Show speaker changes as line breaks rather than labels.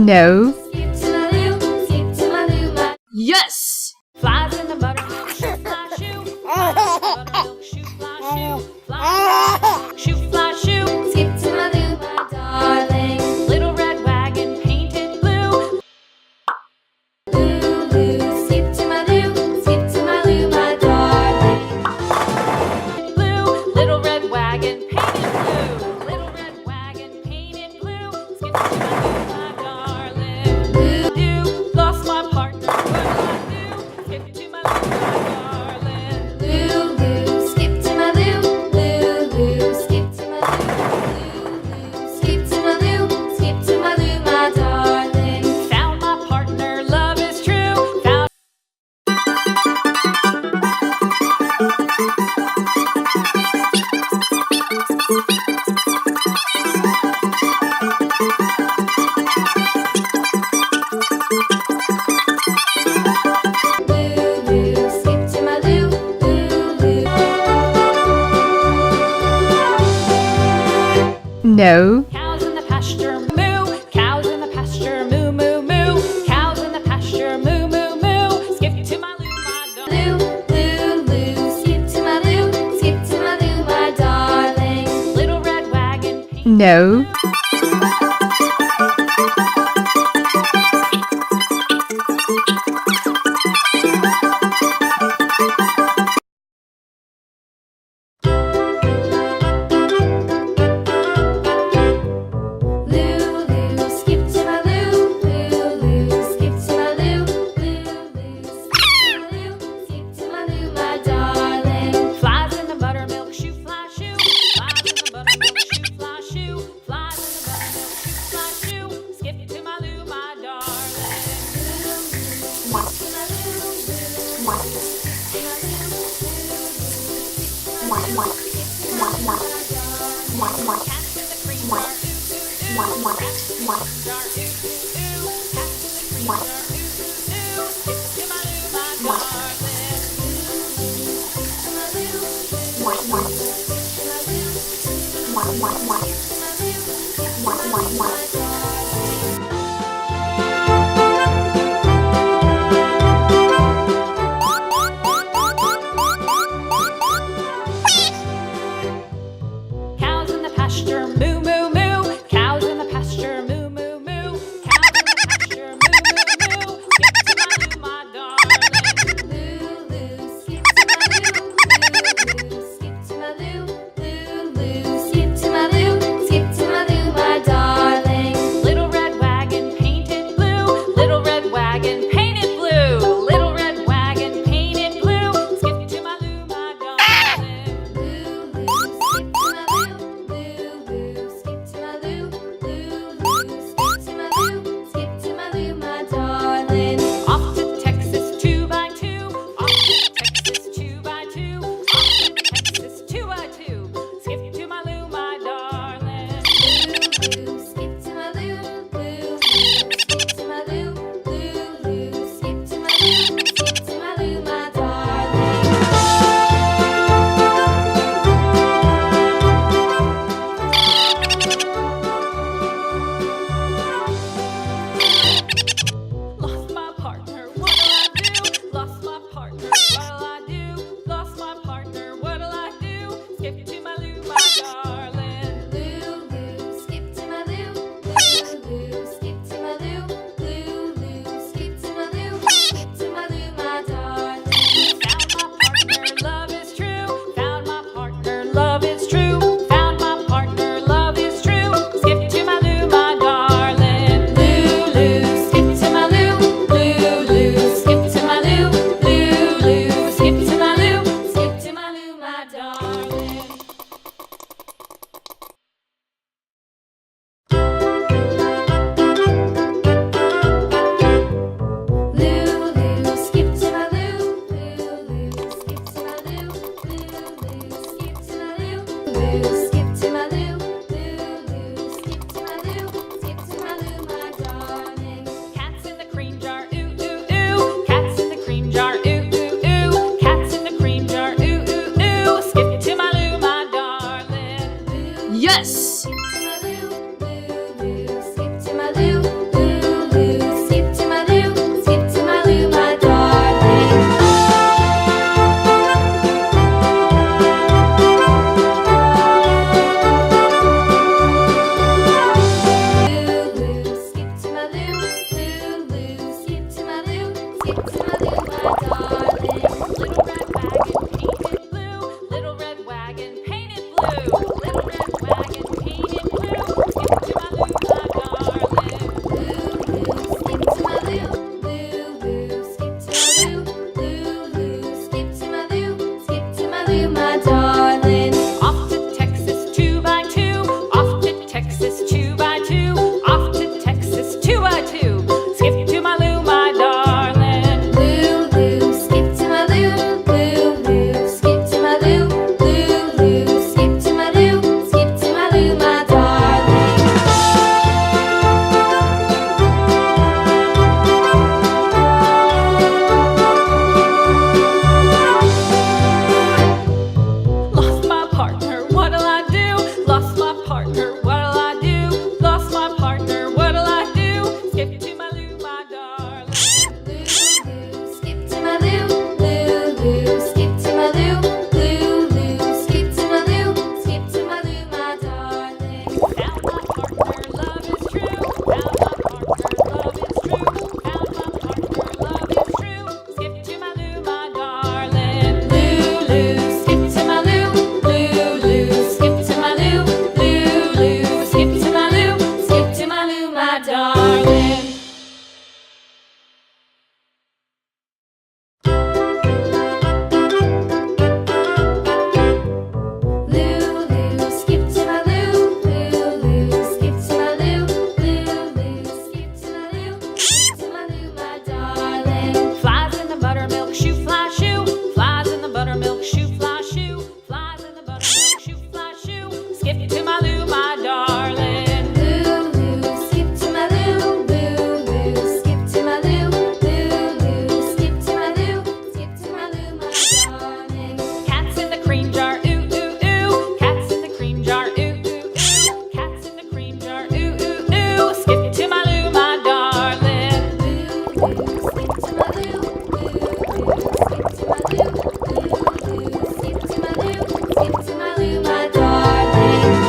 No.
Skip to my loo, skip to my loo, my
Yes!
flies in the buttermilk shoe, fly shoe. Buttermilk shoe, fly shoe. Fly shoe, fly shoe. Skip to my loo, my darling. Little red wagon painted blue. Loo, loo, skip to my loo, my darling. Blue, little red wagon painted blue. Little red wagon painted blue. Skip to my loo, my darling. Loo, loo, lost my partner. What do I do? Skip to my loo, my darling. Loo, loo, skip to my loo. Loo, loo, skip to my loo. Loo, loo, skip to my loo. Skip to my loo, my darling. Found my partner, love is true. Found loo, loo, skip to my loo. Loo, loo.
No.
Cows in the pasture, moo. Cows in the pasture, moo, moo, moo. Cows in the pasture, moo, moo, moo. Skip to my loo, my darling. Loo, loo, loo. Skip to my loo. Skip to my loo, my darling. Little red wagon.
No.
Loo, loo, skip to my loo. Loo, loo, skip to my loo. Loo, loo, skip to my loo, my darling. Flies in the buttermilk shoe, fly shoe. Flies in the buttermilk shoe, fly shoe. Flies in the buttermilk shoe, fly shoe. Skip to my loo, my darling. Loo, loo, skip to my loo. Loo, loo, cats in the cream are ooh, ooh, ooh. Cats in the cream are ooh, ooh, ooh. Cats in the cream are ooh, ooh, ooh. Skip to my loo, my darling. Skip to my loo. Skip to my loo. Skip to my loo. Skip to my loo, my darling. Cows in the pasture, moo, moo, moo. Cows in the pasture, moo, moo, moo. Cows in the pasture, moo, moo, moo. Skip to my loo, my darling. Loo, loo, skip to my loo. Loo, loo, skip to my loo. Loo, loo, skip to my loo. Skip to my loo, my darling. Lou, my